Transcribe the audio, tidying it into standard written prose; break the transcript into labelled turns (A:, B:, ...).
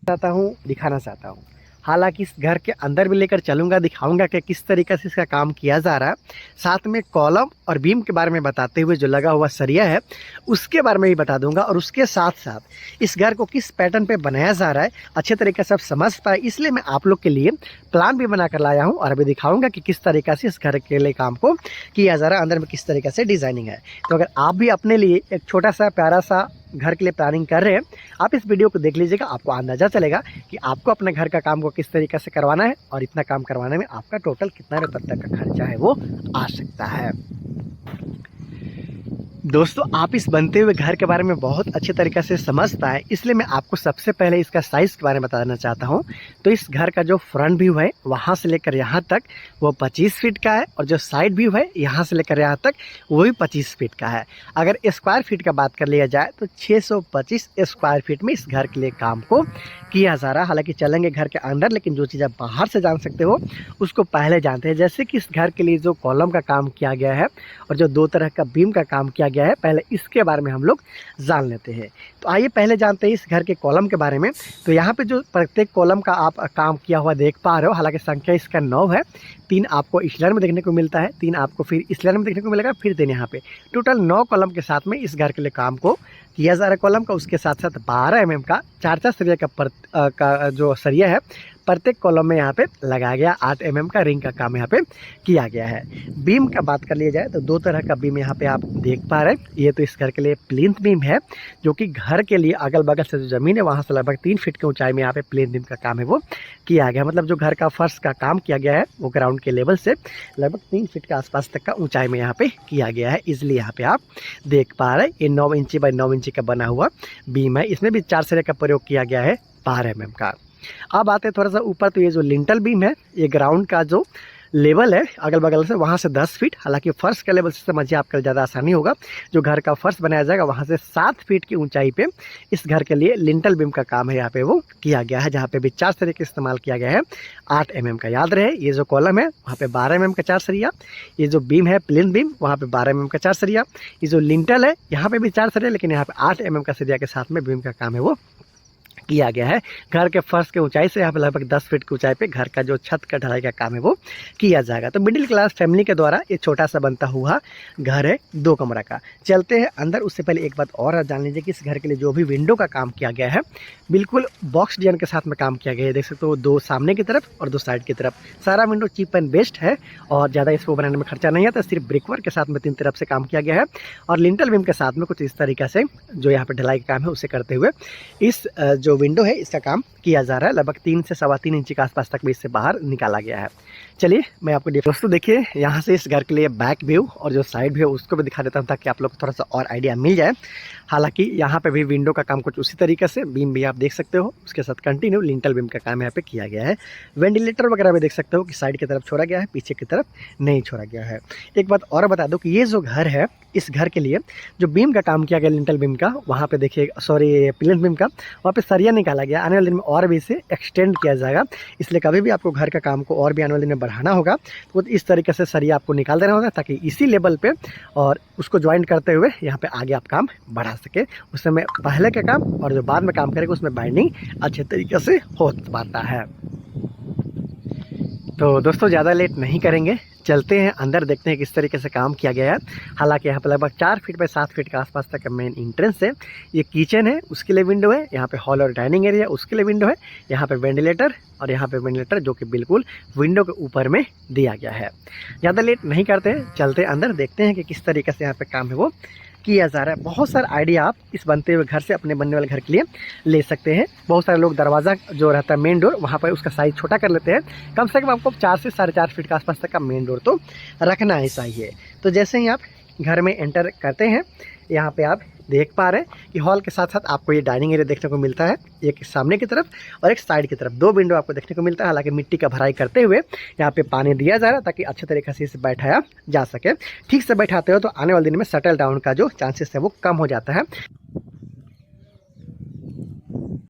A: चाहता हूँ, दिखाना चाहता हूँ। हालांकि इस घर के अंदर भी लेकर चलूंगा, दिखाऊंगा कि किस तरीके से इसका काम किया जा रहा है। साथ में कॉलम और बीम के बारे में बताते हुए जो लगा हुआ सरिया है उसके बारे में भी बता दूंगा, और उसके साथ साथ इस घर को किस पैटर्न पे बनाया जा रहा है अच्छे तरीके से आप समझ पाए, इसलिए मैं आप लोग के लिए प्लान भी बना कर लाया हूँ और अभी दिखाऊंगा कि किस तरीके से इस घर के लिए काम को किया जा रहा है, अंदर में किस तरीके से डिजाइनिंग है। तो अगर आप भी अपने लिए एक छोटा सा प्यारा सा घर के लिए प्लानिंग कर रहे हैं, आप इस वीडियो को देख लीजिएगा, आपको अंदाजा चलेगा कि आपको अपने घर का काम को किस तरीके से करवाना है और इतना काम करवाने में आपका टोटल कितना रुपये तक का खर्चा है वो आ सकता है। दोस्तों, आप इस बनते हुए घर के बारे में बहुत अच्छे तरीके से समझ पाए, इसलिए मैं आपको सबसे पहले इसका साइज़ के बारे में बताना चाहता हूं। तो इस घर का जो फ्रंट व्यू है वहां से लेकर यहां तक वो 25 फीट का है, और जो साइड व्यू है यहां से लेकर यहां तक वो भी 25 फीट का है। अगर स्क्वायर फीट का बात कर लिया जाए तो 625 स्क्वायर फीट में इस घर के लिए काम को किया जा रहा है। हालांकि चलेंगे घर के अंदर, लेकिन जो चीज़ आप बाहर से जान सकते हो उसको पहले जानते हैं। जैसे कि इस घर के लिए जो कॉलम का काम किया गया है और जो 2 तरह का बीम का काम किया गया है, पहले इसके बारे में हम लोग जान लेते हैं। तो आइए पहले जानते हैं इस घर के कॉलम के बारे में। तो यहाँ पे जो प्रत्येक कॉलम का आप काम किया हुआ देख पा रहे हो, हालांकि संख्या इसका 9 है। 3 आपको इस लेयर में देखने को मिलता है, 3 आपको फिर इस लेयर में देखने को मिलेगा, फिर 3 यहाँ पे। टोटल 9 कॉलम के साथ में इस घर के लिए काम को किया जा रहा है कॉलम का। उसके साथ साथ 12 mm का 4 सरिया का जो सरिया है प्रत्येक कॉलम में यहाँ पे लगाया गया। 8 mm का रिंग का काम यहाँ पे किया गया है। बीम का बात कर लिया जाए तो 2 तरह का बीम यहाँ पे आप देख पा रहे हैं। ये तो इस घर के लिए प्लिंथ बीम है, जो कि घर के लिए अगल बगल से जो जमीन है वहाँ से लगभग 3 फीट की ऊंचाई में यहाँ पे प्लिंथ बीम का काम है वो किया गया। मतलब जो घर का फर्श का काम किया गया है वो ग्राउंड के लेवल से लगभग 3 फीट के आसपास तक का ऊंचाई में यहाँ पे किया गया है। इसलिए यहाँ पे आप देख पा रहे हैं ये 9 इंची बाई 9 इंची का बना हुआ बीम है। इसमें भी 4 सरिया का प्रयोग किया गया है 12 mm का। अब आते हैं थोड़ा सा ऊपर, तो ये जो लिंटल बीम है, ये ग्राउंड का जो लेवल है अगल बगल से वहाँ से 10 फीट, हालांकि फर्श का लेवल से समझिए आपका ज़्यादा आसानी होगा। जो घर का फर्श बनाया जाएगा वहाँ से 7 फीट की ऊंचाई पे इस घर के लिए लिंटल बीम का काम है यहाँ पे वो किया गया है, जहाँ पे भी 4 सरिया का इस्तेमाल किया गया है 8 mm का। याद रहे, ये जो कॉलम है वहाँ पे 12 mm का 4 सरिया, ये जो बीम है प्लिंथ बीम वहाँ पे 12 mm का 4 सरिया, ये जो लिंटल है यहाँ पे भी 4 सरिया, लेकिन यहाँ पे 8 mm का सरिया के साथ में बीम का काम है वो किया गया है। घर के फर्श के ऊंचाई से यहाँ पे लगभग 10 फीट की ऊंचाई पे घर का जो छत का ढलाई का काम है वो किया जाएगा। तो मिडिल क्लास फैमिली के द्वारा ये छोटा सा बनता हुआ घर है 2 कमरा का। चलते हैं अंदर, उससे पहले एक बात और जान लीजिए कि इस घर के लिए जो भी विंडो का काम किया गया है बिल्कुल बॉक्स डिजाइन के साथ में काम किया गया है। देख सकते हो 2 सामने की तरफ और 2 साइड की तरफ। सारा विंडो चीप एंड बेस्ट है और ज़्यादा इसको बनाने में खर्चा नहीं आता। सिर्फ ब्रिकवर्क के साथ में 3 तरफ से काम किया गया है और लिंटल बीम के साथ में कुछ इस तरीके से जो यहाँ पे ढलाई का काम है उसे करते हुए इस जो विंडो है इसका काम किया जा रहा है। लगभग 3 से 3.25 इंच के आसपास तक भी इससे बाहर निकाला गया है। चलिए मैं आपको दोस्तों देखिए यहाँ से इस घर के लिए बैक व्यू और जो साइड व्यू उसको भी दिखा देता हूँ ताकि आप लोग को थोड़ा सा और आइडिया मिल जाए। हालांकि यहाँ पे भी विंडो का काम कुछ उसी तरीके से, बीम भी आप देख सकते हो, उसके साथ कंटिन्यू लिंटल बीम का काम यहाँ पे किया गया है। वेंटिलेटर वगैरह भी देख सकते हो कि साइड की तरफ छोड़ा गया है, पीछे की तरफ नहीं छोड़ा गया है। एक बात और बता दो कि ये जो घर है इस घर के लिए जो बीम का काम किया गया लिंटल बीम का, वहाँ पे देखिए सॉरी प्लिंथ बीम का, वहाँ पे सरिया निकाला गया। आने वाले दिन में और भी इसे एक्सटेंड किया जाएगा, इसलिए कभी भी आपको घर का काम को और भी आने वाले दिन में बढ़ाना होगा तो इस तरीके से सरिया आपको निकाल देना होगा ताकि इसी लेवल पे और उसको ज्वाइंट करते हुए यहाँ पे आगे आप काम बढ़ा सके। उस समय पहले का काम और जो बाद में काम करेगा उसमें बाइंडिंग अच्छे तरीके से हो पाता है। तो दोस्तों ज़्यादा लेट नहीं करेंगे, चलते हैं अंदर, देखते हैं किस तरीके से काम किया गया है। हालांकि यहाँ पे लगभग 4 फीट बाई 7 फीट के आसपास तक का मेन इंट्रेंस है। ये किचन है उसके लिए विंडो है, यहाँ पे हॉल और डाइनिंग एरिया उसके लिए विंडो है, यहाँ पे वेंटिलेटर और यहाँ पे वेंटिलेटर जो कि बिल्कुल विंडो के ऊपर में दिया गया है। ज़्यादा लेट नहीं करते हैं, चलते हैं अंदर, देखते हैं कि किस तरीके से यहाँ पे काम है वो किया जा रहा है। बहुत सारा आइडिया आप इस बनते हुए घर से अपने बनने वाले घर के लिए ले सकते हैं। बहुत सारे लोग दरवाज़ा जो रहता है मेन डोर वहाँ पर उसका साइज़ छोटा कर लेते हैं। कम से कम आपको 4 से 4.5 फीट के आसपास तक का मेन डोर तो रखना ही चाहिए। तो जैसे ही आप घर में एंटर करते हैं यहाँ पे आप देख पा रहे हैं कि हॉल के साथ साथ आपको ये डाइनिंग एरिया देखने को मिलता है, एक सामने की तरफ और एक साइड की तरफ 2 विंडो आपको देखने को मिलता है। हालांकि मिट्टी का भराई करते हुए यहाँ पे पानी दिया जा रहा है ताकि अच्छे तरीके से इसे बैठाया जा सके। ठीक से बैठाते हो तो आने वाले दिन में सेटल डाउन का जो चांसेस है वो कम हो जाता है।